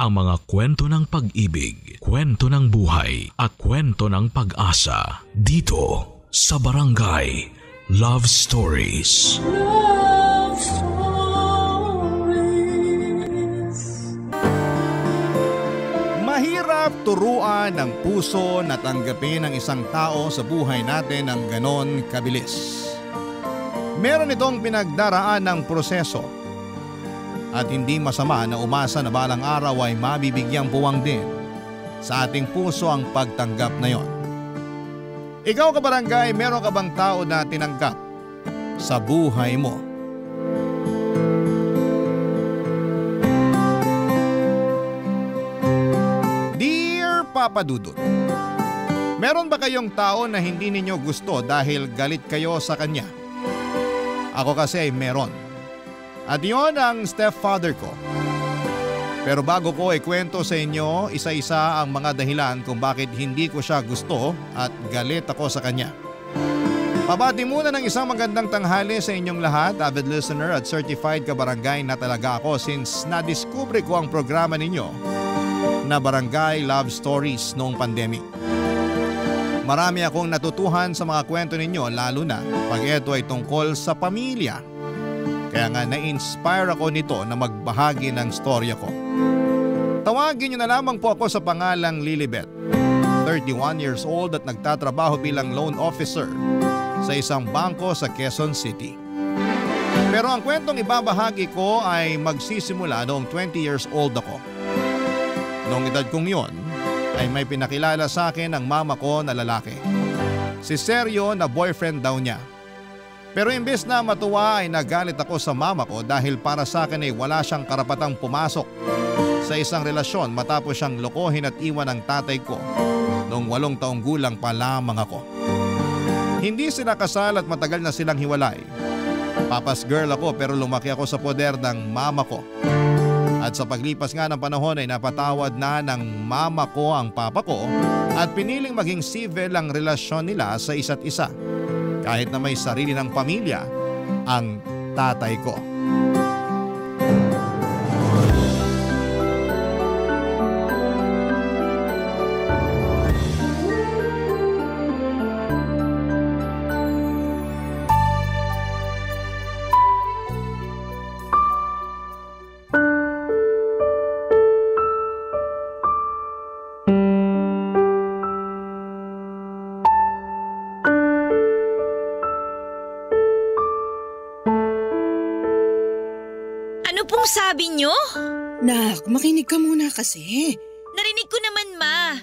ang mga kwento ng pag-ibig, kwento ng buhay at kwento ng pag-asa dito sa Barangay Love Stories. Love Stories. Mahirap turuan ng puso na tanggapin ang isang tao sa buhay natin ng ganon kabilis. Meron itong pinagdaraan ng proseso at hindi masama na umasa na balang araw ay mabibigyang puwang din sa ating puso ang pagtanggap na yon. Ikaw kabarangay, meron ka bang tao na tinanggap sa buhay mo? Dear Papa Dudut, meron ba kayong tao na hindi ninyo gusto dahil galit kayo sa kanya? Ako kasi ay meron. At yon ang stepfather ko. Pero bago ko ikwento sa inyo isa-isa ang mga dahilan kung bakit hindi ko siya gusto at galit ako sa kanya. Pabati muna ng isang magandang tanghali sa inyong lahat, avid listener at certified kabarangay na talaga ako since nadiskubre ko ang programa ninyo na Barangay Love Stories noong pandemic. Marami akong natutuhan sa mga kwento ninyo lalo na pag ito ay tungkol sa pamilya. Kaya nga na-inspire ako nito na magbahagi ng storya ko. Tawagin niyo na lamang po ako sa pangalang Lilibet. 31 years old at nagtatrabaho bilang loan officer sa isang bangko sa Quezon City. Pero ang kwentong ibabahagi ko ay magsisimula noong 20 years old ako. Noong edad kong yon, ay may pinakilala sa akin ang mama ko na lalaki. Si Sergio na boyfriend daw niya. Pero imbes na matuwa ay nagalit ako sa mama ko dahil para sa akin ay wala siyang karapatang pumasok sa isang relasyon matapos siyang lokohin at iwan ng tatay ko noong 8 taong gulang pa lamang ako. Hindi sila kasal at matagal na silang hiwalay. Papa's girl ako pero lumaki ako sa poder ng mama ko. At sa paglipas nga ng panahon ay napatawad na ng mama ko ang papa ko at piniling maging civil ang relasyon nila sa isa't isa. Kahit na may sarili ng pamilya ang tatay ko. Sabi nyo? Nak, makinig ka muna kasi. Narinig ko naman, Ma.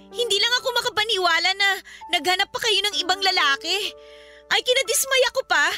Hindi lang ako makapaniwala na naghanap pa kayo ng ibang lalaki. Ay, kinadismay ako pa.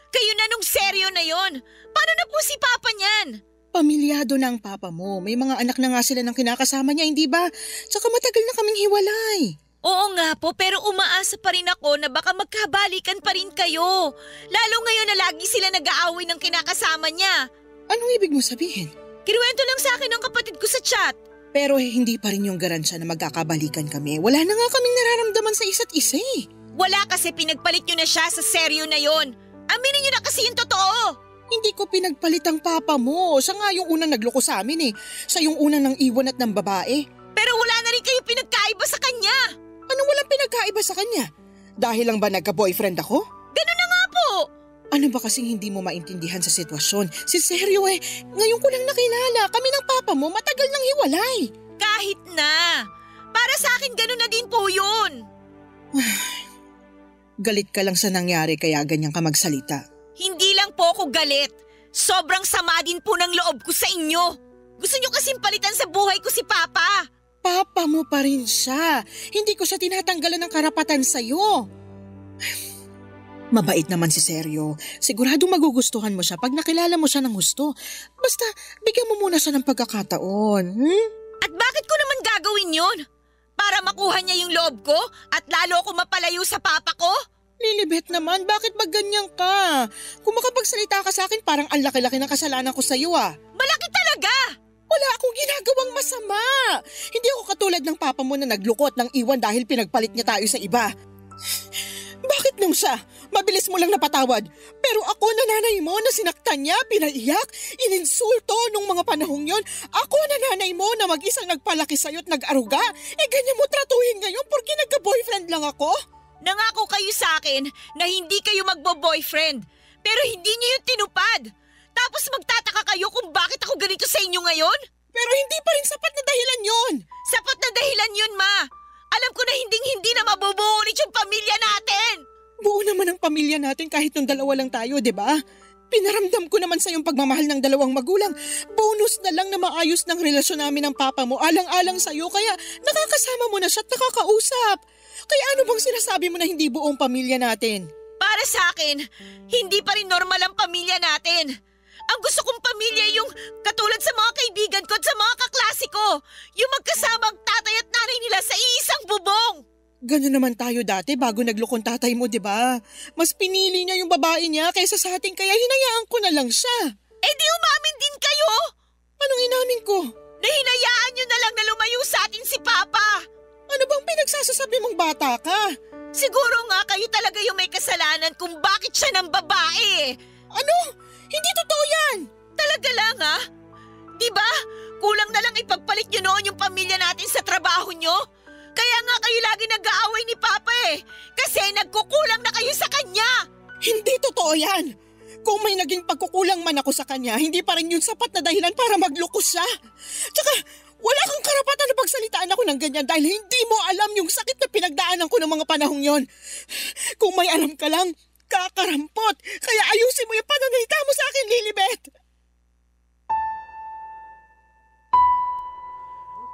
Kayo na nung seryo na yon. Paano na po si Papa niyan? Pamilyado na ang Papa mo. May mga anak na nga sila ng kinakasama niya, hindi ba? Tsaka matagal na kaming hiwalay. Oo nga po, pero umaasa pa rin ako na baka magkabalikan pa rin kayo. Lalo ngayon na lagi sila nag-aaway ng kinakasama niya. Anong ibig mo sabihin? Kinuwento lang sa akin ng kapatid ko sa chat. Pero hindi pa rin yung garansya na magkakabalikan kami. Wala na nga kaming nararamdaman sa isa't isa eh. Wala kasi pinagpalit nyo na siya sa seryo na yon. Aminin nyo na kasi yung totoo. Hindi ko pinagpalit ang Papa mo. Siya nga yung unang nagloko sa amin eh. Siya yung unang nang iwan at ng babae. Pero wala na rin kayo pinagkaiba sa kanya. Anong walang pinagkaiba sa kanya? Dahil lang ba nagka-boyfriend ako? Ganun na nga po. Ano ba kasing hindi mo maintindihan sa sitwasyon? Si Sergio ngayon ko lang nakilala. Kami ng Papa mo matagal nang hiwalay. Kahit na. Para sa akin ganun na din po yun. Galit ka lang sa nangyari kaya ganyan ka magsalita. Hindi lang po ako galit. Sobrang sama din po ng loob ko sa inyo. Gusto nyo kasing palitan sa buhay ko si Papa. Papa mo pa rin siya. Hindi ko siya tinatanggalan ng karapatan sa'yo. Mabait naman si Sergio. Siguradong magugustuhan mo siya pag nakilala mo siya ng gusto. Basta bigyan mo muna siya ng pagkakataon. At bakit ko naman gagawin yun? Para makuha niya yung loob ko at lalo ako mapalayo sa papa ko? Lilibet naman, bakit ba ganyan ka? Kung makapagsalita ka sa akin parang ang laki-laki ng kasalanan ko sa'yo ah. Malaki talaga! Wala akong ginagawang masama. Hindi ako katulad ng papa mo na naglukot ng iwan dahil pinagpalit niya tayo sa iba. Bakit nung siya? Mabilis mo lang napatawad. Pero ako na nanay mo na sinaktan niya, pinaiyak, ininsulto nung mga panahong yon. Ako na nanay mo na mag-isang nagpalaki sa'yo at nag-aruga. Ganyan mo tratuhin ngayon porque nagka-boyfriend lang ako? Nangako kayo sa akin na hindi kayo magbo-boyfriend. Pero hindi niyo yun tinupad. Tapos magtataka kayo kung bakit ako ganito sa inyo ngayon? Pero hindi pa rin sapat na dahilan yon. Sapat na dahilan yun, Ma. Alam ko na hindi na mabubuo ulit yung pamilya natin. Buo naman ang pamilya natin kahit nung dalawa lang tayo, di ba? Pinaramdam ko naman sa yung pagmamahal ng dalawang magulang. Bonus na lang na maayos ng relasyon namin ng papa mo. Alang-alang sa'yo kaya nakakasama mo na siya at nakakausap. Kaya ano bang sinasabi mo na hindi buong pamilya natin? Para sa akin, hindi pa rin normal ang pamilya natin. Ang gusto kong pamilya yung katulad sa mga kaibigan ko at sa mga kaklase ko. Yung magkasamang tatay at nanay nila sa iisang bubong. Ganun naman tayo dati bago naglukong tatay mo, di ba? Mas pinili niya yung babae niya kaysa sa atin kaya hinayaan ko na lang siya. Di umamin din kayo? Anong inamin ko? Na hinayaan nyo na lang na lumayo sa atin si Papa. Ano bang pinagsasasabi mong bata ka? Siguro nga kayo talaga yung may kasalanan kung bakit siya ng babae. Ano? Hindi totoo yan! Talaga lang ha? Diba? Kulang na lang ipagpalit nyo noon yung pamilya natin sa trabaho nyo. Kaya nga kayo lagi nag-aaway ni Papa Kasi nagkukulang na kayo sa kanya. Hindi totoo yan! Kung may naging pagkukulang man ako sa kanya, hindi pa rin yun sapat na dahilan para maglukos siya. Tsaka, wala kang karapatan na pagsalitaan ako ng ganyan dahil hindi mo alam yung sakit na pinagdaanan ko ng mga panahong yon. Kung may alam ka lang, kakarampot. Kaya ayusin mo yung pananalita mo sa akin, Lilibet.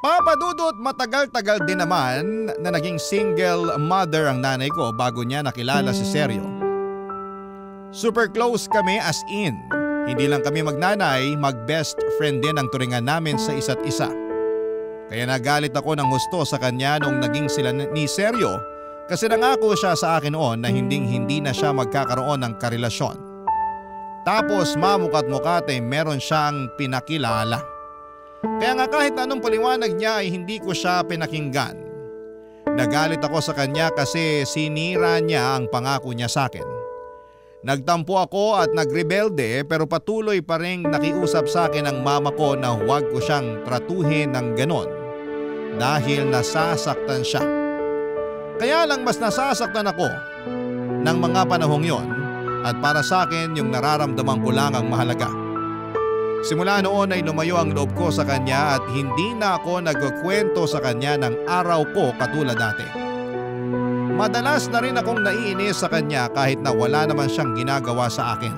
Papa Dudut, matagal-tagal din naman na naging single mother ang nanay ko bago niya nakilala si Sergio. Super close kami as in. Hindi lang kami magnanay, mag-best friend din ang turingan namin sa isa't isa. Kaya nagalit ako ng husto sa kanya nung naging sila ni Sergio kasi nangako siya sa akin noon na hindi na siya magkakaroon ng karelasyon. Tapos mamukat-mukat meron siyang pinakilala. Kaya nga kahit anong paliwanag niya ay hindi ko siya pinakinggan. Nagalit ako sa kanya kasi sinira niya ang pangako niya sa akin. Nagtampo ako at nagrebelde pero patuloy pa rin nakiusap sa akin ang mama ko na huwag ko siyang tratuhin ng ganon dahil nasasaktan siya. Kaya lang mas nasasaktan ako ng mga panahong yon at para sa akin yung nararamdaman ko lang ang mahalaga. Simula noon ay lumayo ang loob ko sa kanya at hindi na ako nagkukwento sa kanya ng araw ko katulad dati. Madalas na rin akong naiinis sa kanya kahit na wala naman siyang ginagawa sa akin.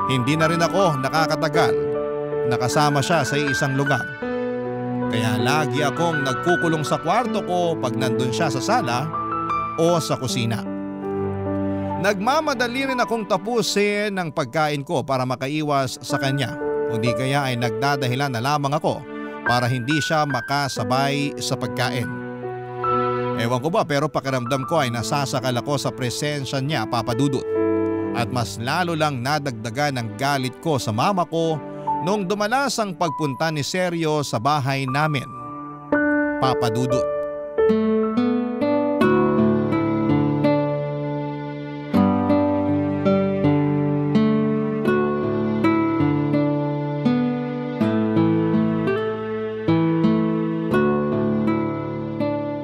Hindi na rin ako nakakatagal nakasama siya sa isang lugar. Kaya lagi akong nagkukulong sa kwarto ko pag nandun siya sa sala o sa kusina. Nagmamadali rin akong tapusin ang pagkain ko para makaiwas sa kanya. Kundi kaya ay nagdadahilan na lamang ako para hindi siya makasabay sa pagkain. Ewan ko ba pero pakiramdam ko ay nasasakal ako sa presensya niya, Papa Dudut. At mas lalo lang nadagdagan ang galit ko sa mama ko nung dumalas ang pagpunta ni Sergio sa bahay namin, Papa Dudut.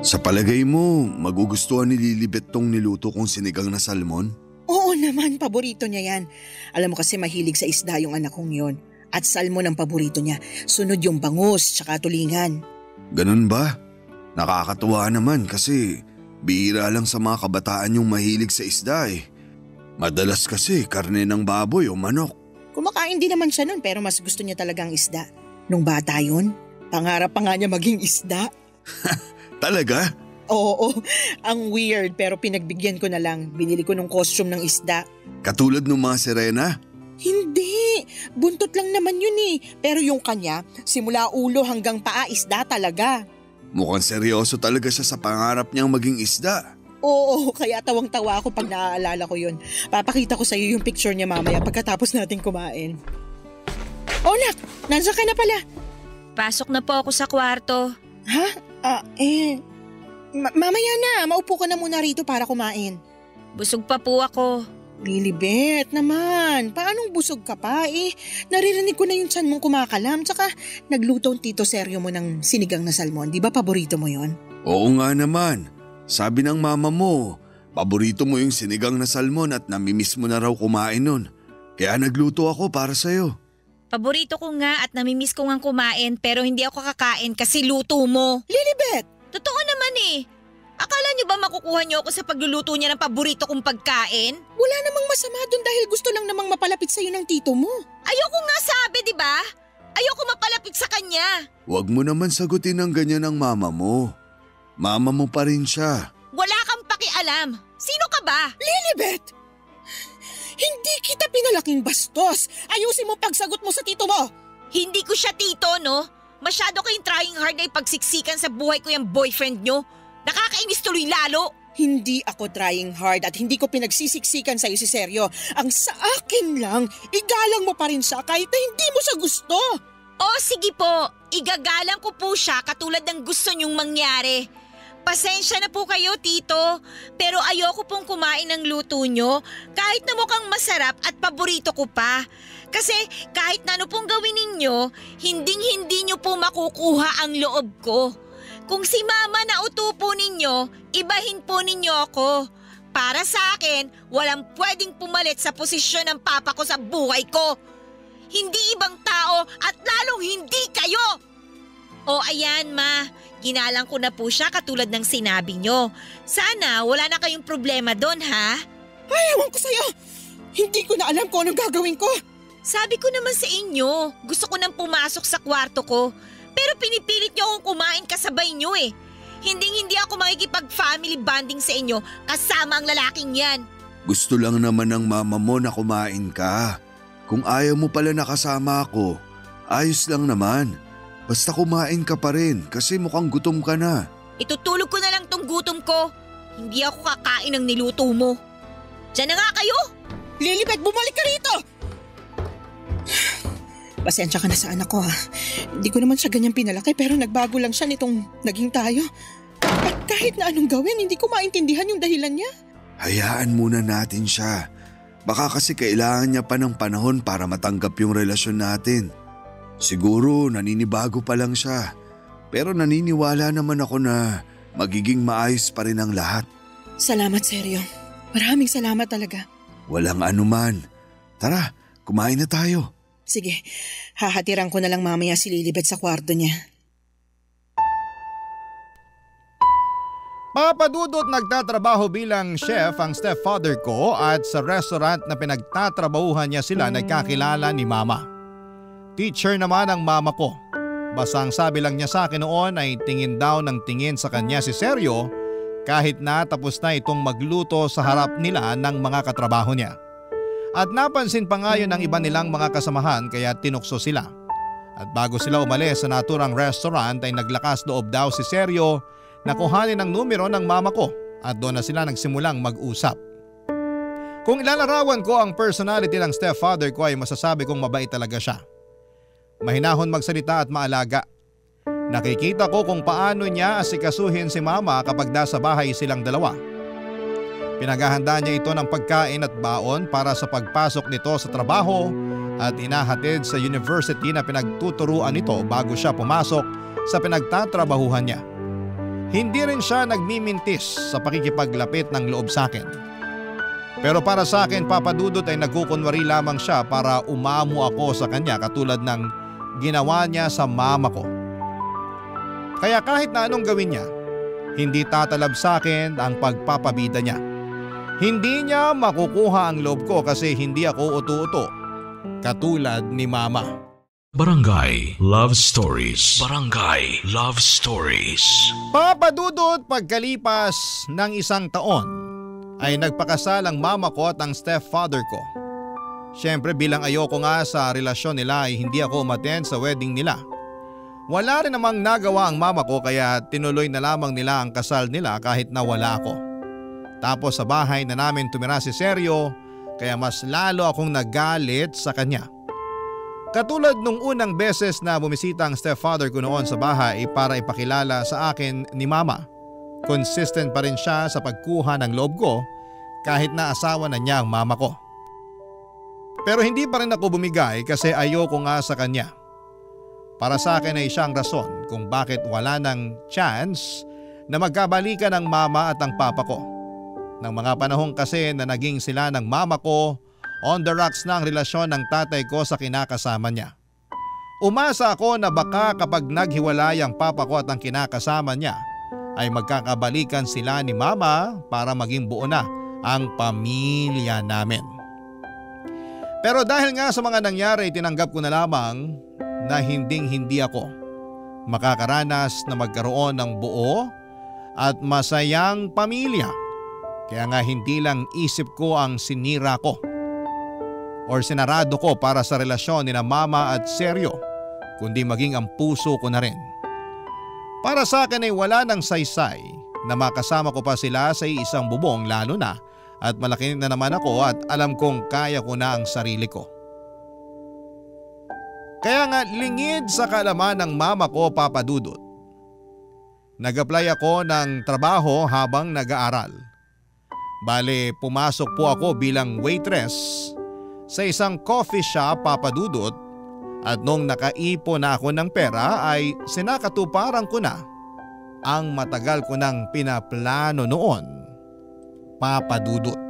Sa palagay mo, magugustuhan ni Lilibet tong niluto kong sinigang na salmon? Oo naman, paborito niya yan. Alam mo kasi mahilig sa isda yung anak kong yon. At salmon ang paborito niya. Sunod yung bangus tsaka tulingan. Ganun ba? Nakakatuwa naman kasi bihira lang sa mga kabataan yung mahilig sa isda Madalas kasi karne ng baboy o manok. Kumakain din naman siya nun pero mas gusto niya talagang isda. Nung bata yun, pangarap pa nga niya maging isda. Talaga? Oo, ang weird pero pinagbigyan ko na lang. Binili ko ng costume ng isda. Katulad ng mga sirena? Hindi, buntot lang naman yun Pero yung kanya, simula ulo hanggang paa isda talaga. Mukhang seryoso talaga siya sa pangarap niyang maging isda. Oo, kaya tawang-tawa ako pag naaalala ko yun. Papakita ko sa iyo yung picture niya mamaya pagkatapos natin kumain. Oh, Nak, nandiyan ka na pala. Pasok na po ako sa kwarto. Ha? Mamaya na, maupo ka na muna rito para kumain. Busog pa po ako. Lilibet naman, paanong busog ka pa naririnig ko na yung tiyan mong kumakalam, tsaka nagluto ang Tito Seryo mo ng sinigang na salmon, di ba paborito mo yon? Oo nga naman, sabi ng mama mo, paborito mo yung sinigang na salmon at namimiss mo na raw kumain nun. Kaya nagluto ako para sa'yo. Paborito ko nga at namimiss ko nga kumain pero hindi ako kakain kasi luto mo. Lilibet! Totoo naman Akala niyo ba makukuha niyo ako sa pagluluto niya ng paborito kong pagkain? Wala namang masama dun dahil gusto lang namang mapalapit sa'yo ng tito mo. Ayoko nga sabi, di ba? Ayoko mapalapit sa kanya. Huwag mo naman sagutin ng ganyan ng mama mo. Mama mo pa rin siya. Wala kang pakialam. Sino ka ba? Lilibet! Hindi kita pinalaking bastos. Ayusin mo pagsagot mo sa tito mo. Hindi ko siya tito, no? Masyado kayong trying hard na ipagsiksikan sa buhay ko yung boyfriend nyo. Nakakainis tuloy lalo. Hindi ako trying hard at hindi ko pinagsisiksikan sa'yo si Seryo. Ang sa akin lang, igalang mo pa rin siya kahit na hindi mo siya gusto. Sige po. Igagalang ko po siya katulad ng gusto niyong mangyari. Pasensya na po kayo, Tito. Pero ayoko pong kumain ng luto nyo kahit na mukhang masarap at paborito ko pa. Kasi kahit na ano pong gawin ninyo, hinding-hindi nyo po makukuha ang loob ko. Kung si Mama na uto po ninyo, ibahin po ninyo ako. Para sa akin, walang pwedeng pumalit sa posisyon ng papa ko sa buhay ko. Hindi ibang tao at lalong hindi kayo. Ayan Ma, ginalang ko na po siya katulad ng sinabi nyo. Sana wala na kayong problema doon ha? Ay, ewan ko sa'yo. Hindi ko na alam kung anong gagawin ko. Sabi ko naman sa inyo, gusto ko nang pumasok sa kwarto ko. Pero pinipilit niyo akong kumain kasabay niyo Hinding-hindi ako makikipag-family bonding sa inyo kasama ang lalaking yan. Gusto lang naman ng mama mo na kumain ka. Kung ayaw mo pala nakasama ako, ayos lang naman. Basta kumain ka pa rin kasi mukhang gutom ka na. Itutulog ko na lang tong gutom ko. Hindi ako kakain ng niluto mo. Diyan na nga kayo! Lilibet, bumalik ka rito! Pasensya ka na sa anak ko Hindi ko naman siya ganyan pinalaki pero nagbago lang siya nitong naging tayo. At kahit na anong gawin, hindi ko maintindihan yung dahilan niya. Hayaan muna natin siya. Baka kasi kailangan niya pa ng panahon para matanggap yung relasyon natin. Siguro naninibago pa lang siya. Pero naniniwala naman ako na magiging maayos pa rin ang lahat. Salamat, Seryo. Maraming salamat talaga. Walang anuman. Tara, kumain na tayo. Sige, hahatiran ko na lang mamaya si Lilibet sa kwarto niya. Papa Dudut, nagtatrabaho bilang chef ang stepfather ko at sa restaurant na pinagtatrabahuhan niya sila nagkakilala ni Mama. Teacher naman ang mama ko. Basta ang sabi lang niya sa akin noon ay tingin daw ng tingin sa kanya si Seryo kahit na tapos na itong magluto sa harap nila ng mga katrabaho niya. At napansin pa nga yun ng iba nilang mga kasamahan kaya tinukso sila. At bago sila umalis sa naturang restaurant ay naglakas loob daw si Seryo na kuhanin ang numero ng mama ko at doon na sila nagsimulang mag-usap. Kung ilalarawan ko ang personality ng stepfather ko ay masasabi kong mabait talaga siya. Mahinahon magsalita at maalaga. Nakikita ko kung paano niya asikasuhin si mama kapag nasa bahay silang dalawa. Pinaghahanda niya ito ng pagkain at baon para sa pagpasok nito sa trabaho at inahatid sa university na pinagtuturuan nito bago siya pumasok sa pinagtatrabahuhan niya. Hindi rin siya nagmimintis sa pakikipaglapit ng loob sa akin. Pero para sa akin, Papa Dudut, ay nagkukunwari lamang siya para umamo ako sa kanya katulad ng ginawa niya sa mama ko. Kaya kahit na anong gawin niya, hindi tatalab sa akin ang pagpapabida niya. Hindi niya makukuha ang loob ko kasi hindi ako utu-uto, katulad ni Mama. Barangay Love Stories. Barangay Love Stories. Papa Dudut, pagkalipas ng 1 taon ay nagpakasal ang mama ko at ang stepfather ko. Siyempre bilang ayoko nga sa relasyon nila ay hindi ako umattend sa wedding nila. Wala rin namang nagawa ang mama ko kaya tinuloy na lamang nila ang kasal nila kahit na wala ako. Tapos sa bahay na namin tumira si Seryo kaya mas lalo akong nagalit sa kanya. Katulad nung unang beses na bumisita ang stepfather ko noon sa bahay para ipakilala sa akin ni Mama. consistent pa rin siya sa pagkuha ng loob ko kahit na asawa na niya ang mama ko. Pero hindi pa rin ako bumigay kasi ayoko nga sa kanya. Para sa akin ay siyang rason kung bakit wala nang chance na magkabalikan ang mama at ang papa ko. Nang mga panahon kasi na naging sila ng mama ko, on the rocks na ang relasyon ng tatay ko sa kinakasama niya. Umasa ako na baka kapag naghiwalay ang papa ko at ang kinakasama niya ay magkakabalikan sila ni mama para maging buo na ang pamilya namin. Pero dahil nga sa mga nangyari, tinanggap ko na lamang na hindi ako makakaranas na magkaroon ng buo at masayang pamilya. Kaya nga hindi lang isip ko ang sinira ko or sinarado ko para sa relasyon ni na mama at Seryo, kundi maging ang puso ko na rin. Para sa akin ay wala nang saysay na makasama ko pa sila sa isang bubong, lalo na at malaki na naman ako at alam kong kaya ko na ang sarili ko. Kaya nga lingid sa kaalaman ng mama ko, Papa Dudut, nag-apply ako ng trabaho habang nag-aaral. Bale, pumasok po ako bilang waitress sa isang coffee shop, Papa Dudut, at nung nakaipon na ako ng pera ay sinakatuparan ko na ang matagal ko nang pinaplano noon, Papa Dudut.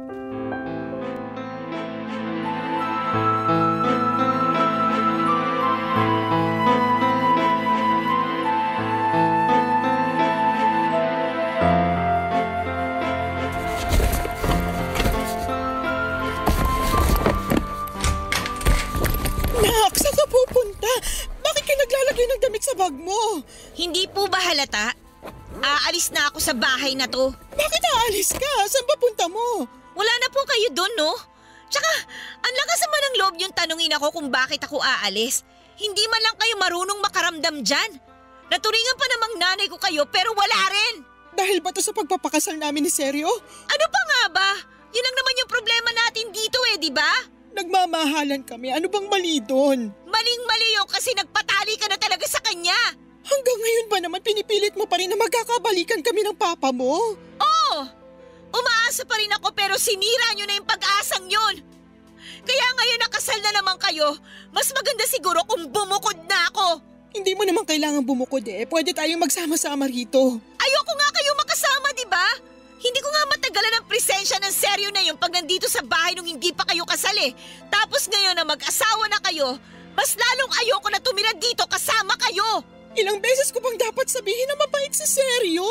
Nak, saan ka pupunta? Bakit ka naglalagay ng damit sa bag mo? Hindi po ba halata? Aalis na ako sa bahay na to. Bakit aalis ka? Saan papunta mo? Wala na po kayo doon, no? Tsaka, ang lakas naman ng loob yung tanungin ako kung bakit ako aalis. Hindi man lang kayo marunong makaramdam dyan. Naturingan pa namang nanay ko kayo pero wala rin. Dahil ba to sa pagpapakasal namin ni Seryo? Ano pa nga ba? Yun lang naman yung problema natin dito di ba? Nagmamahalan kami. Ano bang mali doon? Maling-mali yun kasi nagpatali ka na talaga sa kanya. Hanggang ngayon ba naman pinipilit mo pa rin na magkakabalikan kami ng papa mo? Oo! Umaasa pa rin ako pero sinira nyo na yung pag-asang yun. Kaya ngayon nakasal na naman kayo, mas maganda siguro kung bumukod na ako. Hindi mo naman kailangan bumukod Pwede tayong magsama-sama rito. Ayoko nga kayo makasama, di ba? Hindi ko nga matagalan ang presensya ng Seryo na yun pag nandito sa bahay nung hindi pa kayo kasal Tapos ngayon na mag-asawa na kayo, mas lalong ayoko na tumira dito kasama kayo. Ilang beses ko bang dapat sabihin na mabait si Seryo?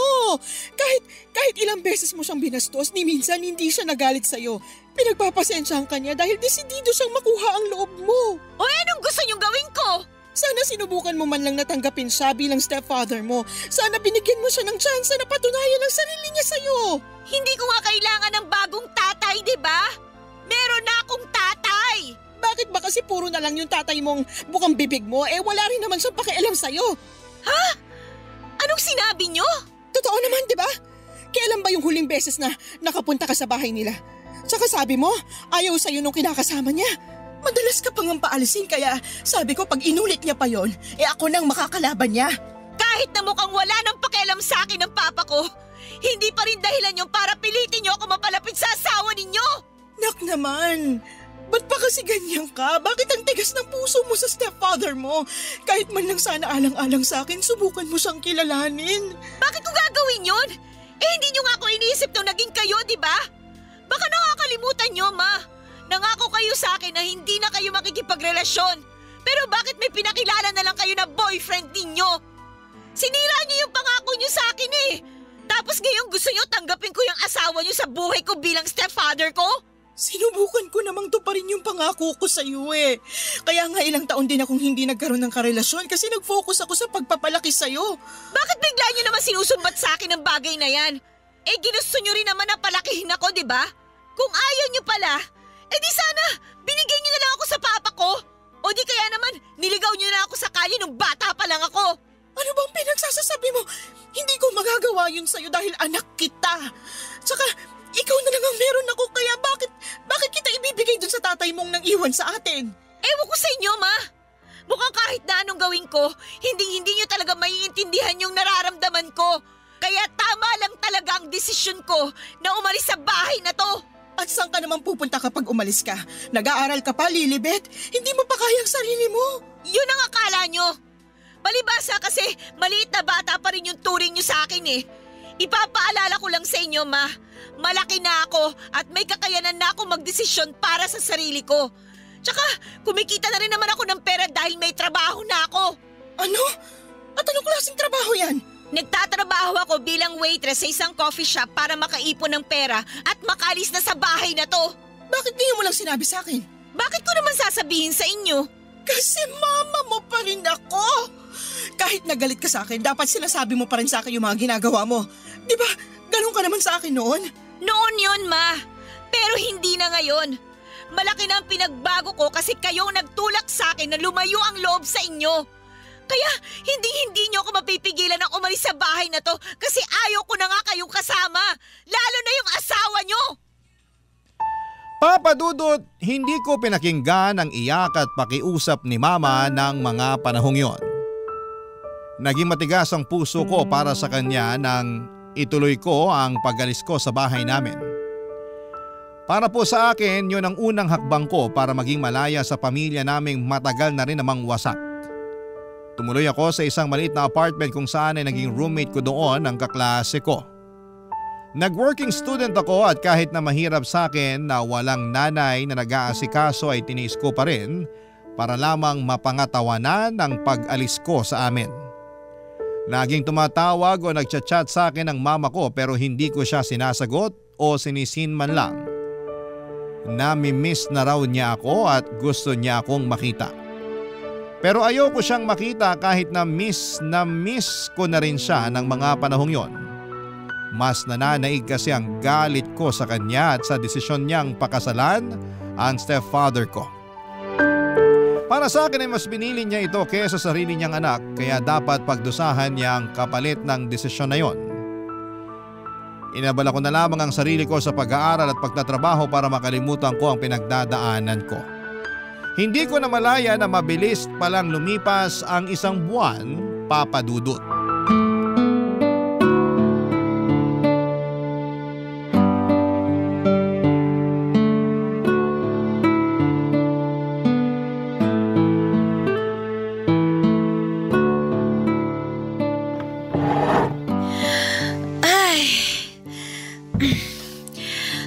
Kahit ilang beses mo siyang binastos, ni minsan hindi siya nagalit sa'yo. Pinagpapasensyahan ka niya dahil desidido siyang makuha ang loob mo. O anong gusto niyong gawin ko? Sana sinubukan mo man lang natanggapin siya bilang stepfather mo. Sana binigyan mo siya ng chance na patunayan ang sarili niya sa'yo. Hindi ko nga kailangan ng bagong tatay, di ba? Meron na akong tatay. Bakit ba kasi puro na lang yung tatay mong bukang bibig mo wala rin naman siyang pakialam sa'yo? Ha? Anong sinabi niyo? Totoo naman, di ba? Kailan ba yung huling beses na nakapunta ka sa bahay nila? Tsaka sabi mo, ayaw sa'yo nung kinakasama niya. Madalas ka pang paalisin kaya sabi ko pag inulit niya pa yon, ako nang makakalaban niya. Kahit na mukhang wala nang pakialam sa akin ng papa ko, hindi pa rin dahilan yung para pilitin niyo ako mapalapit sa asawa ninyo. Nak naman, ba't pa kasi ganyan ka? Bakit ang tigas ng puso mo sa stepfather mo? Kahit man lang sana alang-alang sa akin, subukan mo siyang kilalanin. Bakit ko gagawin yun? Hindi niyo nga ako iniisip nung naging kayo, di ba? Baka nakakalimutan niyo, ma. Nangako kayo sa akin na hindi na kayo makikipagrelasyon. Pero bakit may pinakilala na lang kayo na boyfriend ninyo? Sinira niyo yung pangako niyo sa akin Tapos ngayon gusto niyo tanggapin ko yung asawa niyo sa buhay ko bilang stepfather ko? Sinubukan ko namang tuparin yung pangako ko sa iyo Kaya nga ilang taon din akong hindi nagkaroon ng karelasyon kasi nag-focus ako sa pagpapalaki sa iyo. Bakit bigla niyo naman sinusumbat sa akin ang bagay na yan? Ginusto niyo rin naman na palakihin ako, di ba? Kung ayaw niyo pala, di sana binigyan niyo na lang ako sa papa ko. O di kaya naman niligaw niyo na ako sa kalye nung bata pa lang ako. Ano bang pinagsasasabi mo? Hindi ko magagawa yun sa'yo dahil anak kita. Tsaka ikaw na lang ang meron ako kaya bakit kita ibibigay dun sa tatay mong nang iwan sa atin? Ewan ko sa inyo, ma. Mukhang kahit na anong gawin ko, hindi niyo talaga maiintindihan yung nararamdaman ko. Kaya tama lang talaga ang desisyon ko na umalis sa bahay na to. At saan ka naman pupunta kapag umalis ka? Nag-aaral ka pa, Lilibet? Hindi mo pa kaya ang sarili mo. Yun ang akala nyo. Palibasa kasi maliit na bata pa rin yung turing nyo sa akin eh. Ipapaalala ko lang sa inyo, Ma. Malaki na ako at may kakayanan na ako magdesisyon para sa sarili ko. Tsaka kumikita na rin naman ako ng pera dahil may trabaho na ako. Ano? At anong klaseng trabaho yan? Nagtatrabaho ako bilang waitress sa isang coffee shop para makaipon ng pera at makalis na sa bahay na to. Bakit di mo lang sinabi sa akin? Bakit ko naman sasabihin sa inyo? Kasi mama mo pa rin ako. Kahit nagalit ka sa akin, dapat sinasabi mo pa rin sa akin yung mga ginagawa mo. Di ba, ganun ka naman sa akin noon? Noon yun, Ma. Pero hindi na ngayon. Malaki na ang pinagbago ko kasi kayong nagtulak sa akin na lumayo ang loob sa inyo. Kaya hindi niyo ako mapipigilan ng umalis sa bahay na to kasi ayaw ko na nga kayong kasama. Lalo na yung asawa nyo. Papa Dudut, hindi ko pinakinggan ang iyak at pakiusap ni Mama ng mga panahong yon. Naging matigas ang puso ko para sa kanya nang ituloy ko ang pag-alis ko sa bahay namin. Para po sa akin, yun ang unang hakbang ko para maging malaya sa pamilya naming matagal na rin namang wasak. Tumuloy ako sa isang maliit na apartment kung saan ay naging roommate ko doon ang kaklase ko. Nag-working student ako at kahit na mahirap sa akin na walang nanay na nag-aasikaso ay tiniis ko pa rin para lamang mapangatawanan ang pag-alis ko sa amin. Laging tumatawag o nagchat-chat sa akin ang mama ko pero hindi ko siya sinasagot o sinisin man lang. Nami-miss na raw niya ako at gusto niya akong makita. Pero ayoko siyang makita kahit na miss ko na rin siya ng mga panahong yon. Mas nananaig kasi ang galit ko sa kanya at sa desisyon niyang pakasalan ang stepfather ko. Para sa akin ay mas binili niya ito kaysa sa sarili niyang anak kaya dapat pagdusahan niya ang kapalit ng desisyon na yon. Inabala ko na lamang ang sarili ko sa pag-aaral at pagtatrabaho para makalimutan ko ang pinagdadaanan ko. Hindi ko na malaya na mabilis palang lumipas ang isang buwan, Papa Dudut.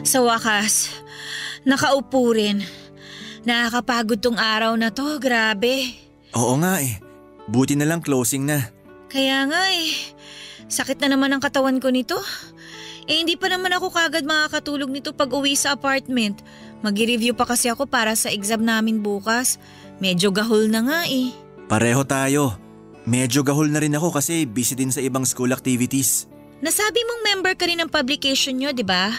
Sa wakas, nakaupo rin. Nakakapagod tong araw na to, grabe. Oo nga eh. Buti na lang closing na. Kaya nga eh, sakit na naman ang katawan ko nito. Hindi pa naman ako kagad makakatulog nito pag uwi sa apartment. Mag-review pa kasi ako para sa exam namin bukas. Medyo gahol na nga eh. Pareho tayo. Medyo gahol na rin ako kasi busy din sa ibang school activities. Nasabi mong member ka rin ng publication nyo, di ba?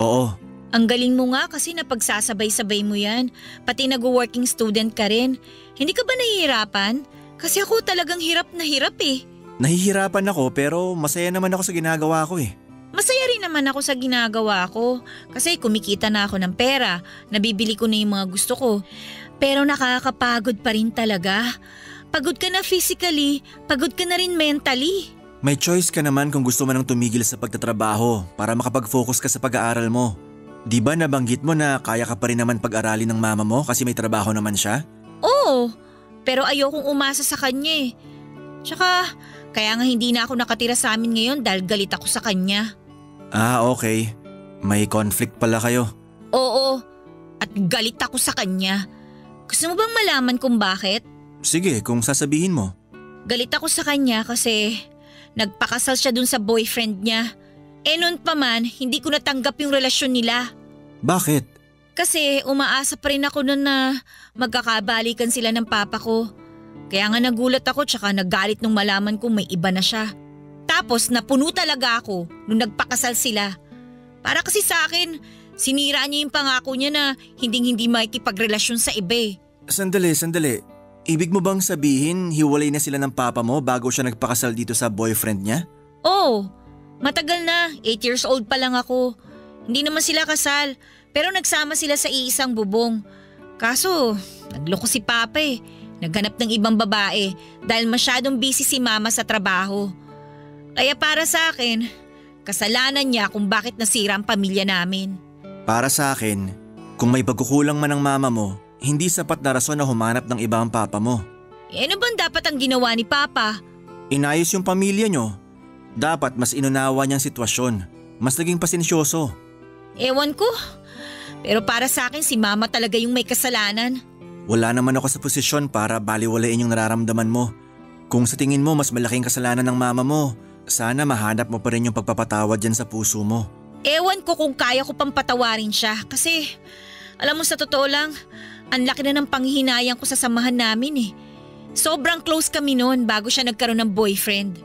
Oo. Ang galing mo nga kasi napagsasabay-sabay mo yan. Pati nag-working student ka rin. Hindi ka ba nahihirapan? Kasi ako talagang hirap na hirap eh. Nahihirapan ako pero masaya naman ako sa ginagawa ko eh. Masaya rin naman ako sa ginagawa ko. Kasi kumikita na ako ng pera. Nabibili ko na yung mga gusto ko. Pero nakakapagod pa rin talaga. Pagod ka na physically, pagod ka na rin mentally. May choice ka naman kung gusto mo nang tumigil sa pagtatrabaho para makapag-focus ka sa pag-aaral mo. Di ba nabanggit mo na kaya ka pa rin naman pag-aralin ng mama mo kasi may trabaho naman siya? Oo, pero ayokong umasa sa kanya eh. Tsaka, kaya nga hindi na ako nakatira sa amin ngayon dahil galit ako sa kanya. Ah, okay. May conflict pala kayo. Oo, at galit ako sa kanya. Gusto mo bang malaman kung bakit? Sige, kung sasabihin mo. Galit ako sa kanya kasi nagpakasal siya dun sa boyfriend niya. Noon pa man, hindi ko natanggap yung relasyon nila. Bakit? Kasi umaasa pa rin ako nun na magkakabalikan sila ng papa ko. Kaya nga nagulat ako tsaka nagalit nung malaman kong may iba na siya. Tapos napuno talaga ako nung nagpakasal sila. Para kasi sa akin, sinira niya yung pangako niya na hindi makikipagrelasyon sa iba eh. Sandali. Ibig mo bang sabihin hiwalay na sila ng papa mo bago siya nagpakasal dito sa boyfriend niya? Oo, matagal na. 8 years old pa lang ako. Hindi naman sila kasal, pero nagsama sila sa iisang bubong. Kaso, nagloko si papa eh. Naghanap ng ibang babae dahil masyadong busy si mama sa trabaho. Kaya para sa akin, kasalanan niya kung bakit nasira ang pamilya namin. Para sa akin, kung may pagkukulang man ang mama mo, hindi sapat na rason na humanap ng iba ang papa mo. Ano bang dapat ang ginawa ni Papa? Inayos yung pamilya nyo. Dapat mas inunawa niyang sitwasyon. Mas naging pasensyoso. Ewan ko. Pero para sa akin si Mama talaga yung may kasalanan. Wala naman ako sa posisyon para baliwalain yung nararamdaman mo. Kung sa tingin mo mas malaking kasalanan ng mama mo, sana mahanap mo pa rin yung pagpapatawad dyan sa puso mo. Ewan ko kung kaya ko pang patawarin siya kasi alam mo sa totoo lang, ang laki na ng panghihinayang ko sa samahan namin eh. Sobrang close kami noon bago siya nagkaroon ng boyfriend.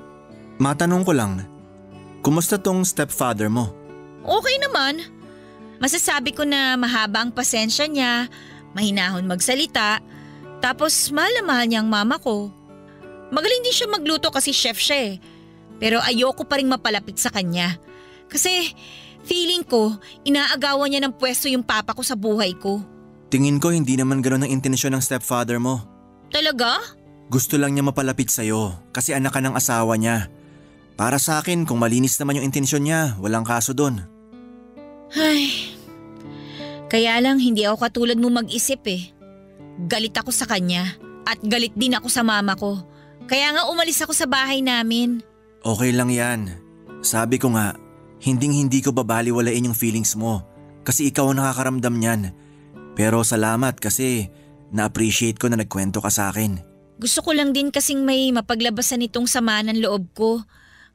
Matanong ko lang, kumusta tong stepfather mo? Okay naman. Masasabi ko na mahaba ang pasensya niya, mahinahon magsalita, tapos mahal na mahal niya ang mama ko. Magaling din siya magluto kasi chef siya eh. Pero ayoko pa rin mapalapit sa kanya. Kasi feeling ko, inaagawan niya ng pwesto yung papa ko sa buhay ko. Tingin ko hindi naman gano'n ang intensyon ng stepfather mo. Talaga? Gusto lang niya mapalapit sa'yo kasi anak ka ng asawa niya. Para sa akin, kung malinis naman yung intensyon niya, walang kaso doon. Ay, kaya lang hindi ako katulad mo mag-isip eh. Galit ako sa kanya at galit din ako sa mama ko. Kaya nga umalis ako sa bahay namin. Okay lang yan. Sabi ko nga, hinding-hindi ko babaliwalain yung feelings mo kasi ikaw ang nakakaramdam niyan. Pero salamat kasi na-appreciate ko na nagkwento ka sa akin. Gusto ko lang din kasing may mapaglabasan itong sama ng loob ko.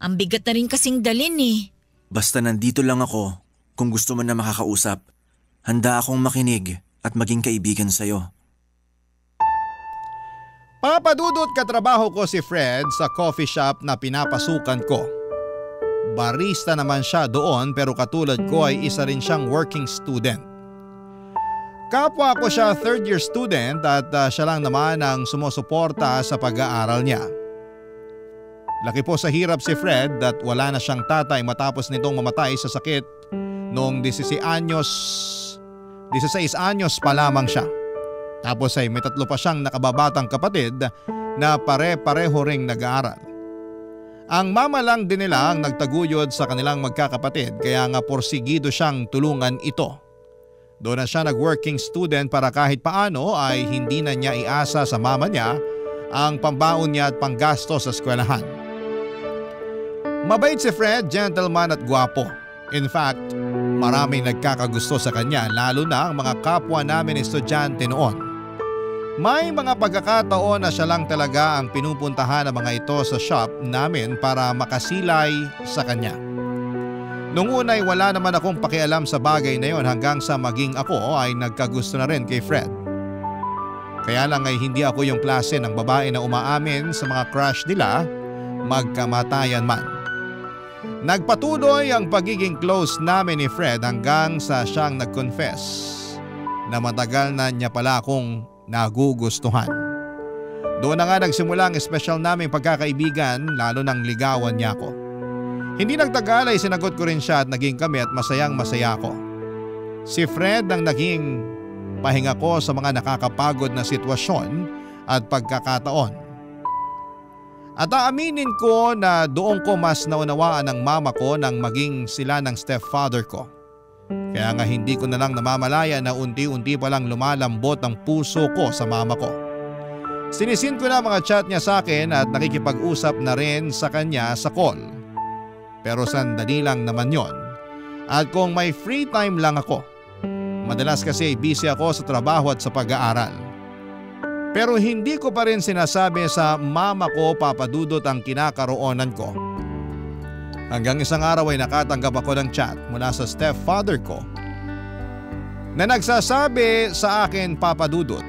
Ang bigat na rin kasing dalin eh. Basta nandito lang ako kung gusto mo na makakausap. Handa akong makinig at maging kaibigan sa'yo. Papadudot katrabaho ko si Fred sa coffee shop na pinapasukan ko. Barista naman siya doon pero katulad ko ay isa rin siyang working student. Kapwa ko siya third year student at siya lang naman ang sumusuporta sa pag-aaral niya. Laki po sa hirap si Fred at wala na siyang tatay matapos nitong mamatay sa sakit noong 16 anyos pa lamang siya. Tapos ay may 3 pa siyang nakababatang kapatid na pare-pareho ring nag-aaral. Ang mama lang din nila ang nagtaguyod sa kanilang magkakapatid kaya nga porsigido siyang tulungan ito. Doon na siya nag-working student para kahit paano ay hindi na niya iasa sa mama niya ang pambaon niya at panggasto sa eskwelahan. Mabait si Fred, gentleman at gwapo. In fact, maraming nagkakagusto sa kanya lalo na ang mga kapwa namin estudyante noon. May mga pagkakataon na siya lang talaga ang pinupuntahan ng mga ito sa shop namin para makasilay sa kanya. Nung una ay wala naman akong pakialam sa bagay na yon hanggang sa maging ako ay nagkagusto na rin kay Fred. Kaya lang ay hindi ako yung klase ng babae na umaamin sa mga crush nila magkamatayan man. Nagpatuloy ang pagiging close namin ni Fred hanggang sa siyang nag-confess na matagal na niya pala akong nagugustuhan. Doon na nga nagsimula ang espesyal naming pagkakaibigan lalo nang ligawan niya ako. Hindi nagtagal ay sinagot ko rin siya at naging kami at masayang masaya ako. Si Fred ang naging pahinga ko sa mga nakakapagod na sitwasyon at pagkakataon. At aaminin ko na doon ko mas naunawaan ng mama ko nang maging sila ng stepfather ko. Kaya nga hindi ko na lang namamalaya na unti-unti palang lumalambot ang puso ko sa mama ko. Sinisin ko na mga chat niya sa akin at nakikipag-usap na rin sa kanya sa call. Pero sandali lang naman yon. At kung may free time lang ako, madalas kasi busy ako sa trabaho at sa pag-aaral. Pero hindi ko pa rin sinasabi sa mama ko papadudot ang kinakaroonan ko. Hanggang isang araw ay nakatanggap ako ng chat mula sa stepfather ko na nagsasabi sa akin papadudot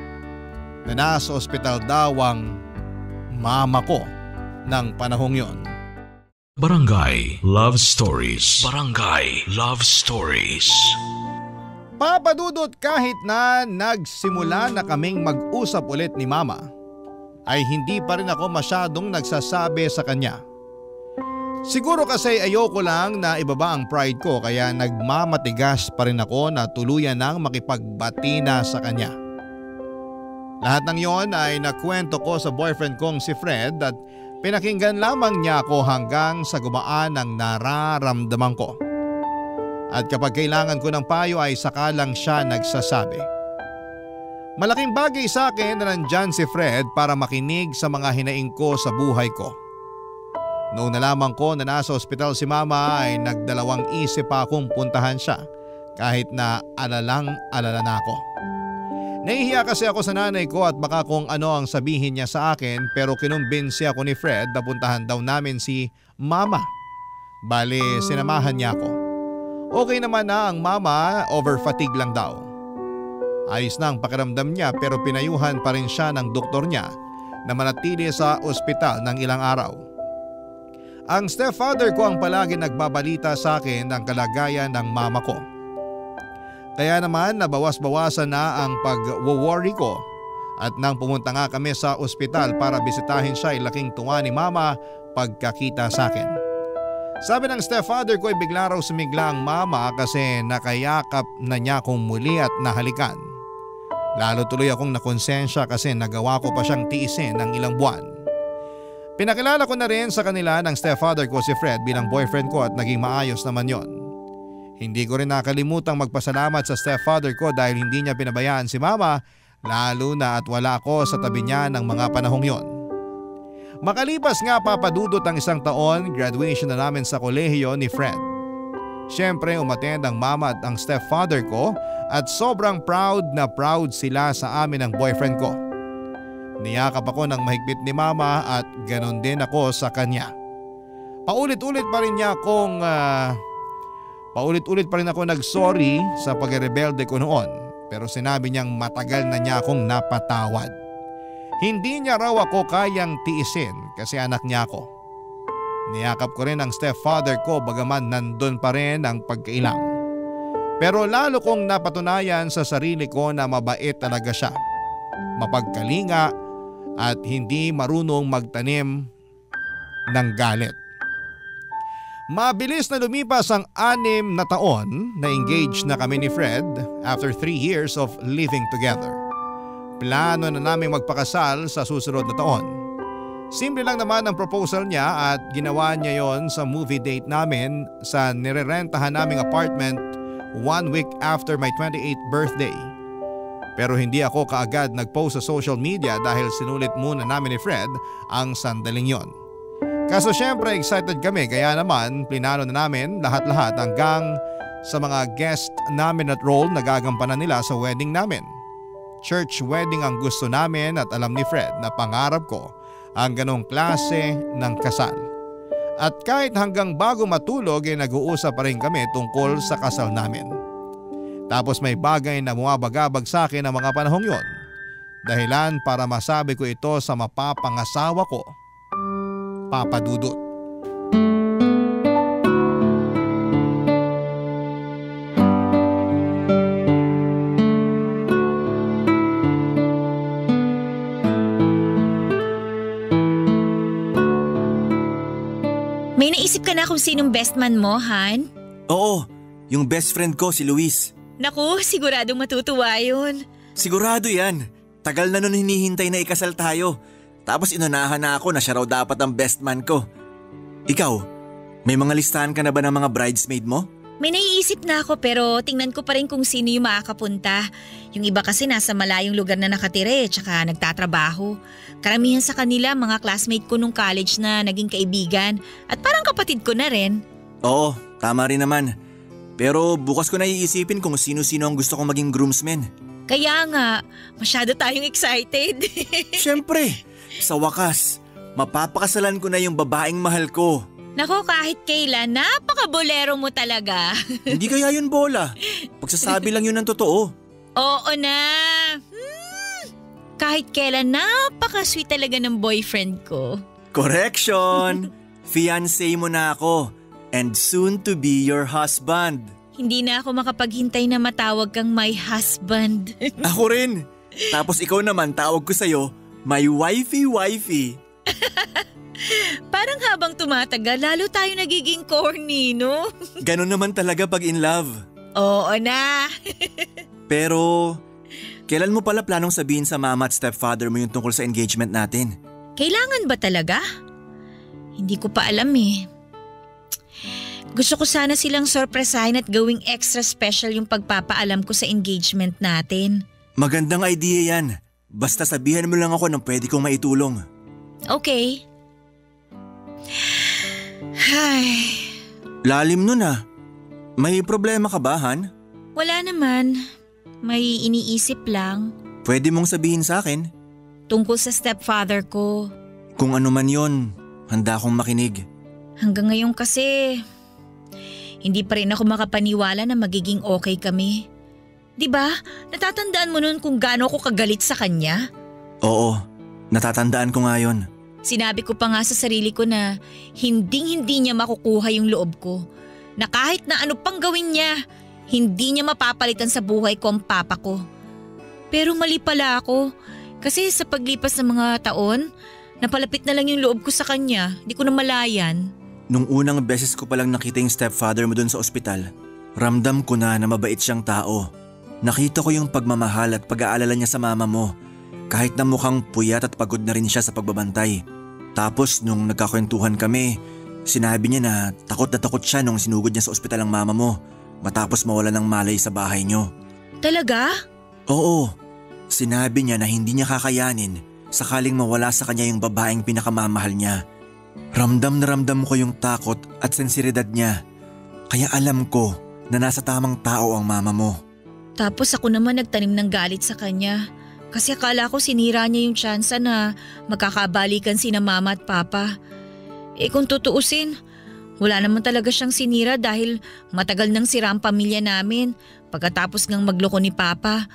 na nasa ospital daw ang mama ko ng panahong yon. Barangay Love Stories. Barangay Love Stories. Papadudot kahit na nagsimula na kaming mag-usap ulit ni mama, ay hindi pa rin ako masyadong nagsasabi sa kanya. Siguro kasi ayoko lang na ibaba ang pride ko kaya nagmamatigas pa rin ako na tuluyan nang makipagbati na sa kanya. Lahat ng yon ay nakwento ko sa boyfriend kong si Fred at Pinakinggan lamang niya ako hanggang sa gumaan ang nararamdaman ko. At kapag kailangan ko ng payo ay saka lang siya nagsasabi. Malaking bagay sa akin na nandyan si Fred para makinig sa mga hinaing ko sa buhay ko. Noong nalaman ko na nasa ospital si Mama ay nagdalawang isip pa akong puntahan siya kahit na alalang-alala na ako. Nahihiya kasi ako sa nanay ko at baka kung ano ang sabihin niya sa akin pero kinumbinsi ako ni Fred na puntahan daw namin si Mama. Bale, sinamahan niya ako. Okay naman na ang Mama, over fatigue lang daw. Ayos na ang pakiramdam niya pero pinayuhan pa rin siya ng doktor niya na manatili sa ospital ng ilang araw. Ang stepfather ko ang palagi nagbabalita sa akin ng kalagayan ng mama ko. Kaya naman nabawas-bawasan na ang pag-worry ko at nang pumunta nga kami sa ospital para bisitahin siya ay laking tuwa ni Mama pagkakita sa akin. Sabi ng stepfather ko ay bigla raw sumigla ang Mama kasi nakayakap na niya akong muli at nahalikan. Lalo tuloy akong nakonsensya kasi nagawa ko pa siyang tiisin ng ilang buwan. Pinakilala ko na rin sa kanila ng stepfather ko si Fred bilang boyfriend ko at naging maayos naman yon. Hindi ko rin nakalimutang magpasalamat sa stepfather ko dahil hindi niya pinabayaan si Mama lalo na at wala ako sa tabi niya ng mga panahong yon. Makalipas nga papadudot ang isang taon, graduation na namin sa kolehiyo ni Fred. Siyempre umattend ang Mama at ang stepfather ko at sobrang proud na proud sila sa amin ng boyfriend ko. Niyakap ako ng mahigpit ni Mama at ganon din ako sa kanya. Paulit-ulit pa rin ako nag-sorry sa pagrebelde ko noon pero sinabi niyang matagal na niya akong napatawad. Hindi niya raw ako kayang tiisin kasi anak niya ako. Niyakap ko rin ang stepfather ko bagaman nandun pa rin ang pagkailang. Pero lalo kong napatunayan sa sarili ko na mabait talaga siya. Mapagkalinga at hindi marunong magtanim ng galit. Mabilis na lumipas ang 6 na taon na engaged na kami ni Fred after 3 years of living together. Plano na naming magpakasal sa susunod na taon. Simple lang naman ang proposal niya at ginawa niya yon sa movie date namin sa nirerentahan naming apartment 1 week after my 28th birthday. Pero hindi ako kaagad nag-post sa social media dahil sinulit muna namin ni Fred ang sandaling yon. Kaso syempre excited kami kaya naman plinano na namin lahat-lahat hanggang sa mga guest namin at role na gagampanan nila sa wedding namin. Church wedding ang gusto namin at alam ni Fred na pangarap ko ang ganong klase ng kasal. At kahit hanggang bago matulog ay nag-uusap pa rin kami tungkol sa kasal namin. Tapos may bagay na bumabagabag sa akin ang mga panahong yon. Dahilan para masabi ko ito sa mapapangasawa ko, Papa Dudut. May naisip ka na kung sinong best man mo, Han? Oo, yung best friend ko si Luis. Naku, siguradong matutuwa yun. Sigurado yan. Tagal na nun hinihintay na ikasal tayo. Tapos inunahan na ako na siya raw dapat ang best man ko. Ikaw, may mga listahan ka na ba ng mga bridesmaid mo? May naiisip na ako pero tingnan ko pa rin kung sino yung makakapunta. Yung iba kasi nasa malayong lugar na nakatira tsaka nagtatrabaho. Karamihan sa kanila mga classmate ko nung college na naging kaibigan at parang kapatid ko na rin. Oo, tama rin naman. Pero bukas ko na iisipin kung sino-sino ang gusto kong maging groomsmen. Kaya nga, masyado tayong excited. Siyempre, sa wakas, mapapakasalan ko na yung babaeng mahal ko. Nako, kahit kailan, napaka-bolero mo talaga. Hindi kaya yun bola. Pagsasabi lang yun ng totoo. Oo na. Kahit kailan, napaka-sweet talaga ng boyfriend ko. Correction! Fiancé mo na ako. And soon to be your husband. Hindi na ako makapaghintay na matawag kang my husband. Ako rin. Tapos ikaw naman tawag ko sa'yo, my wifey. Parang habang tumatagal, lalo tayo nagiging corny, no? Ganon naman talaga pag in love. Oo na. Pero, kailan mo pala planong sabihin sa mama at stepfather mo yung tungkol sa engagement natin? Kailangan ba talaga? Hindi ko pa alam eh. Gusto ko sana silang sorpresahin at gawing extra special yung pagpapaalam ko sa engagement natin. Magandang idea yan. Basta sabihan mo lang ako ng pwede kong maitulong. Okay. Ay, Lalim nun ah. May problema ka ba, Han? wala naman. May iniisip lang. Pwede mong sabihin sa akin? Tungkol sa stepfather ko. Kung ano man yon, handa akong makinig. Hanggang ngayon kasi, hindi pa rin ako makapaniwala na magiging okay kami. 'Di ba? Natatandaan mo nun kung gaano ako kagalit sa kanya? Oo, natatandaan ko nga yun. Sinabi ko pa nga sa sarili ko na hindi niya makukuha yung loob ko. Na kahit na ano pang gawin niya, hindi niya mapapalitan sa buhay ko ang papa ko. Pero mali pala ako. Kasi sa paglipas ng mga taon, napalapit na lang yung loob ko sa kanya. Di ko na malayan. Nung unang beses ko palang nakita yung stepfather mo dun sa ospital, ramdam ko na mabait siyang tao. Nakita ko yung pagmamahal at pag-aalala niya sa mama mo. Kahit na mukhang puyat at pagod na rin siya sa pagbabantay. Tapos nung nagkakwentuhan kami, sinabi niya na takot siya nung sinugod niya sa ospital ang mama mo matapos mawala ng malay sa bahay niyo. Talaga? Oo. Sinabi niya na hindi niya kakayanin sakaling mawala sa kanya yung babaeng pinakamamahal niya. Ramdam na ramdam ko yung takot at sensiridad niya. Kaya alam ko na nasa tamang tao ang mama mo. Tapos ako naman nagtanim ng galit sa kanya. Kasi akala ko sinira niya yung tsansa na magkakabalikan sina mama at papa. Kung tutuusin, wala naman talaga siyang sinira dahil matagal nang sira ang pamilya namin pagkatapos ngang magloko ni papa.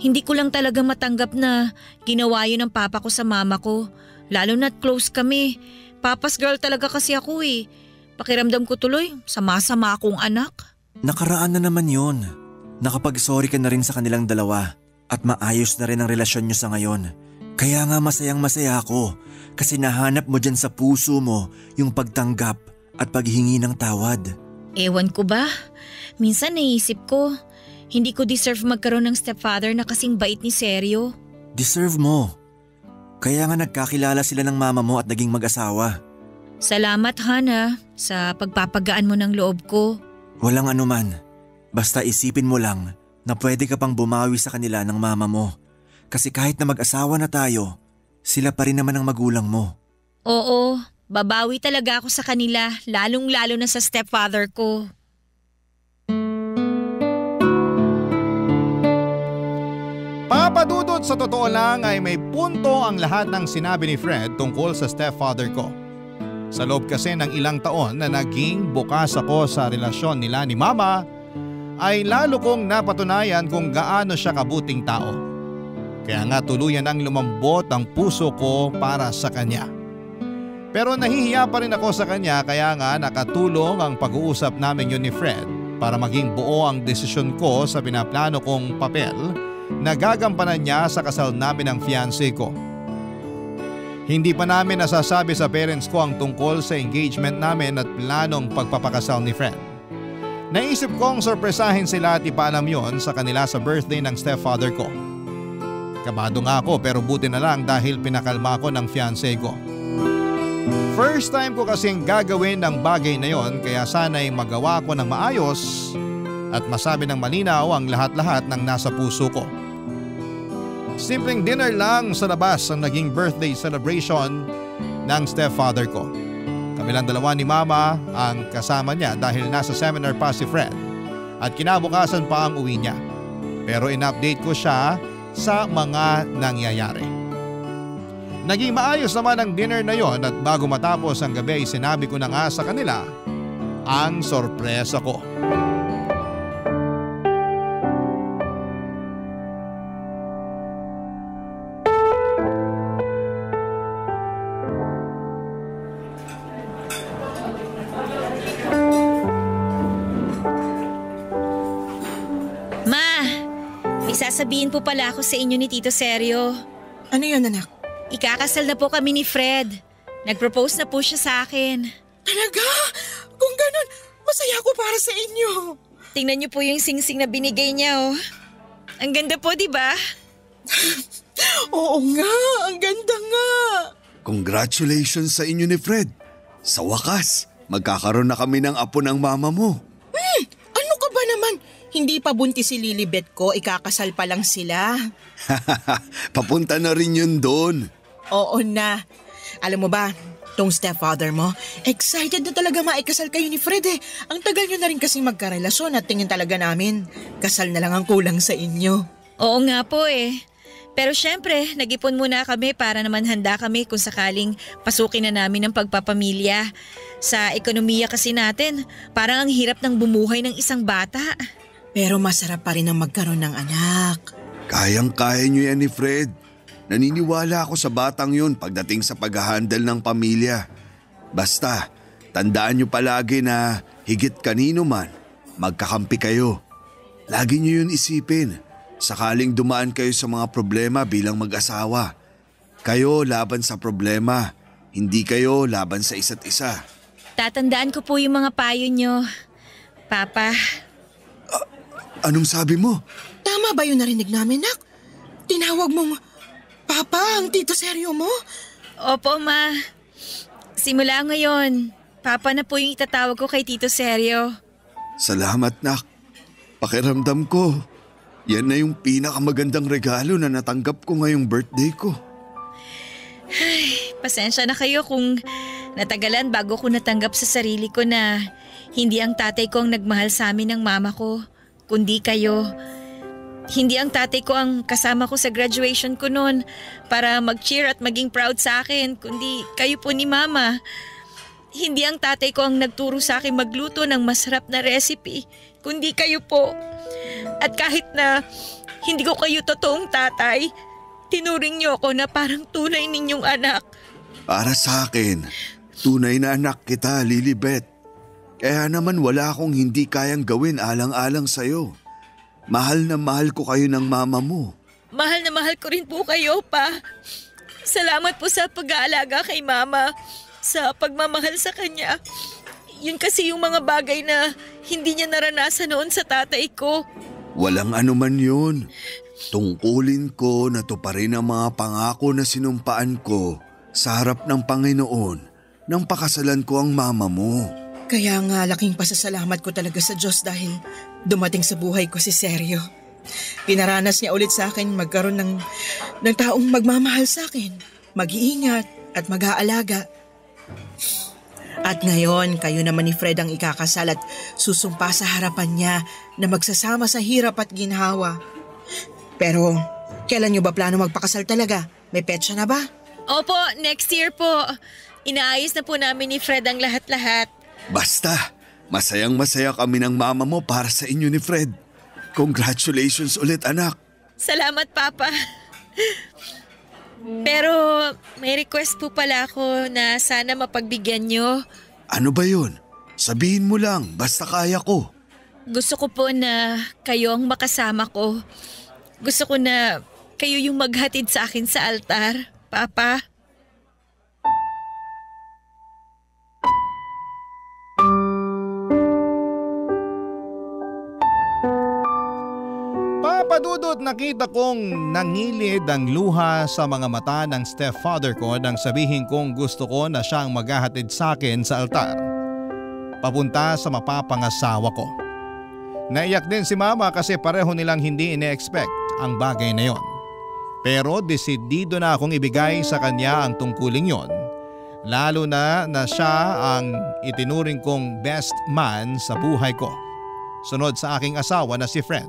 Hindi ko lang talaga matanggap na ginawa yun ng papa ko sa mama ko. Lalo na't close kami. Papa's girl talaga kasi ako eh. Pakiramdam ko tuloy, sama-sama akong anak. Nakaraan na naman yun. Nakapag-sorry ka na rin sa kanilang dalawa at maayos na rin ang relasyon niyo sa ngayon. Kaya nga masayang masaya ako kasi nahanap mo dyan sa puso mo yung pagtanggap at paghingi ng tawad. Ewan ko ba? Minsan naisip ko, hindi ko deserve magkaroon ng stepfather na kasing bait ni Seryo. Deserve mo. Kaya nga nagkakilala sila ng mama mo at naging mag-asawa. Salamat Hana sa pagpapagaan mo ng loob ko. Walang anuman. Basta isipin mo lang na pwede ka pang bumawi sa kanila ng mama mo. Kasi kahit na mag-asawa na tayo, sila pa rin naman ang magulang mo. Oo, babawi talaga ako sa kanila, lalong-lalo na sa stepfather ko. Papadudot, sa totoo lang ay may punto ang lahat ng sinabi ni Fred tungkol sa stepfather ko. Sa loob kasi ng ilang taon na naging bukas ako sa relasyon nila ni Mama, ay lalo kong napatunayan kung gaano siya kabuting tao. Kaya nga tuluyan ang lumambot ang puso ko para sa kanya. Pero nahihiya pa rin ako sa kanya kaya nga nakatulong ang pag-uusap namin yun ni Fred para maging buo ang desisyon ko sa pinaplano kong papel na gagampanan niya sa kasal namin ng fiancé ko. Hindi pa namin nasasabi sa parents ko ang tungkol sa engagement namin at planong pagpapakasal ni Fred. Naisip kong sorpresahin sila at ipaalam yon sa kanila sa birthday ng stepfather ko. Kabado nga ako pero buti na lang dahil pinakalma ko ng fiancé ko. First time ko kasing gagawin ng bagay na yon kaya sana'y magawa ko ng maayos at masabi ng malinaw ang lahat-lahat ng nasa puso ko. Simpleng dinner lang sa labas ang naging birthday celebration ng stepfather ko. Kami lang dalawa ni Mama ang kasama niya dahil nasa seminar pa si Fred at kinabukasan pa ang uwi niya. Pero in-update ko siya sa mga nangyayari. Naging maayos naman ang dinner na yon at bago matapos ang gabi sinabi ko na nga sa kanila ang sorpresa ko. Sasabihin po pala ako sa inyo ni Tito Seryo. Ano yun, anak? Ikakasal na po kami ni Fred. Nag-propose na po siya sa akin. Talaga? Kung ganun, masaya ako para sa inyo. Tingnan niyo po yung singsing na binigay niya, oh. Ang ganda po, di ba? Oo nga, ang ganda nga. Congratulations sa inyo ni Fred. Sa wakas, magkakaroon na kami ng apo ng mama mo. Ano ka ba naman? Hindi pa buntis si Lilibet ko, ikakasal pa lang sila. Papunta na rin yun doon. Oo na. Alam mo ba, tong stepfather mo, excited na talaga maikasal kayo ni Fred eh. Ang tagal nyo na rin kasing magkarelasyon at tingin talaga namin, kasal na lang ang kulang sa inyo. Oo nga po eh. Pero syempre, nag-ipon muna kami para naman handa kami kung sakaling pasukin na namin ang pagpapamilya. Sa ekonomiya kasi natin, parang ang hirap ng bumuhay ng isang bata. Pero masarap pa rin ang magkaroon ng anak. Kayang-kaya nyo yan ni Fred. Naniniwala ako sa batang yun pagdating sa pag-handle ng pamilya. Basta, tandaan nyo palagi na higit kanino man, magkakampi kayo. Lagi nyo yun isipin. Sakaling dumaan kayo sa mga problema bilang mag-asawa. Kayo laban sa problema, hindi kayo laban sa isa't isa. Tatandaan ko po yung mga payo nyo, Papa. Anong sabi mo? Tama ba yung narinig namin, Nak? Tinawag mong Papa ang tito Seryo mo? Opo, Ma. Simula ngayon, Papa na po yung itatawag ko kay Tito Seryo. Salamat, Nak. Pakiramdam ko, yan na yung pinakamagandang regalo na natanggap ko ngayong birthday ko. Ay, pasensya na kayo kung natagalan bago ko natanggap sa sarili ko na hindi ang tatay ko ang nagmahal sa amin ng mama ko, kundi kayo. Hindi ang tatay ko ang kasama ko sa graduation ko noon para mag-cheer at maging proud sa akin, kundi kayo po ni Mama. Hindi ang tatay ko ang nagturo sa akin magluto ng masarap na recipe, kundi kayo po. At kahit na hindi ko kayo totoong tatay, tinuring niyo ako na parang tunay ninyong anak. Para sa akin, tunay na anak kita, Lilibet. Kaya naman wala akong hindi kayang gawin alang-alang sa'yo. Mahal na mahal ko kayo ng mama mo. Mahal na mahal ko rin po kayo, Pa. Salamat po sa pag-aalaga kay Mama, sa pagmamahal sa kanya. Yun kasi yung mga bagay na hindi niya naranasan noon sa tatay ko. Walang anuman yun. Tungkulin ko na tuparin ang mga pangako na sinumpaan ko sa harap ng Panginoon nang pakasalan ko ang mama mo. Kaya nga laking pasasalamat ko talaga sa Diyos dahil dumating sa buhay ko si Seryo. Pinaranas niya ulit sa akin magkaroon ng taong magmamahal sa akin, mag-iingat at mag-aalaga. At ngayon, kayo naman ni Fred ang ikakasal at susumpa sa harapan niya na magsasama sa hirap at ginhawa. Pero, kailan niyo ba plano magpakasal talaga? May petsa na ba? Opo, next year po. Inaayos na po namin ni Fred ang lahat-lahat. Basta, masayang-masaya kami ng mama mo para sa inyo ni Fred. Congratulations ulit, anak. Salamat, Papa. Pero may request po pala ako na sana mapagbigyan nyo. Ano ba yun? Sabihin mo lang, basta kaya ko. Gusto ko po na kayo ang makasama ko. Gusto ko na kayo yung maghatid sa akin sa altar, Papa. Papadudot, nakita kong nangilid ang luha sa mga mata ng stepfather ko nang sabihin kong gusto ko na siyang maghahatid sa akin sa altar, papunta sa mapapangasawa ko. Naiyak din si Mama kasi pareho nilang hindi ine-expect ang bagay na yon. Pero desidido na akong ibigay sa kanya ang tungkuling yon, lalo na siya ang itinuring kong best man sa buhay ko, sunod sa aking asawa na si Fred.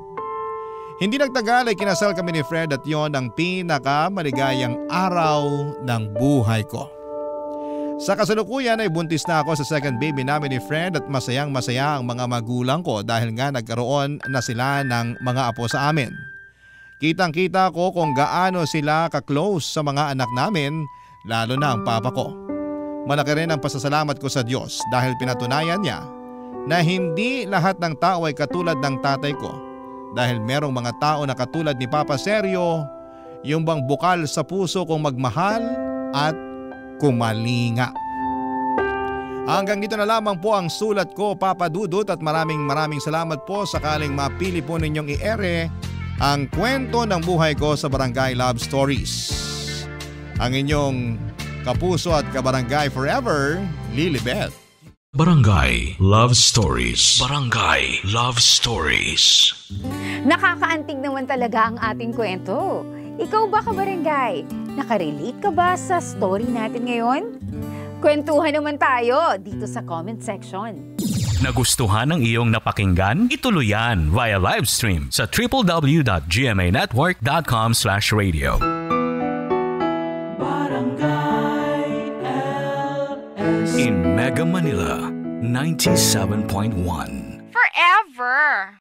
Hindi nagtagal ay kinasal kami ni Fred at yon ang pinakamaligayang araw ng buhay ko. Sa kasalukuyan ay buntis na ako sa second baby namin ni Fred at masayang masaya ang mga magulang ko dahil nga nagkaroon na sila ng mga apo sa amin. Kitang kita ko kung gaano sila ka-close sa mga anak namin, lalo na ang papa ko. Malaki rin ang pasasalamat ko sa Diyos dahil pinatunayan niya na hindi lahat ng tao ay katulad ng tatay ko. Dahil merong mga tao na katulad ni Papa Seryo, yung bang bukal sa puso kong magmahal at kumalinga. Hanggang dito na lamang po ang sulat ko, Papa Dudut, at maraming salamat po sakaling mapili po ninyong i-ere ang kwento ng buhay ko sa Barangay Love Stories. Ang inyong kapuso at kabarangay forever, Lilibet. Barangay Love Stories. Barangay Love Stories. Nakakaantig naman talaga ang ating kwento. Ikaw ba, kabarangay? Nakarelate ka ba sa story natin ngayon? Kwentuhan naman tayo dito sa comment section. Nagustuhan ng iyong napakinggan? Ituloy yan via live stream sa www.gmanetwork.com/radio. Barangay LS. In Mega Manila, 97.1. Forever!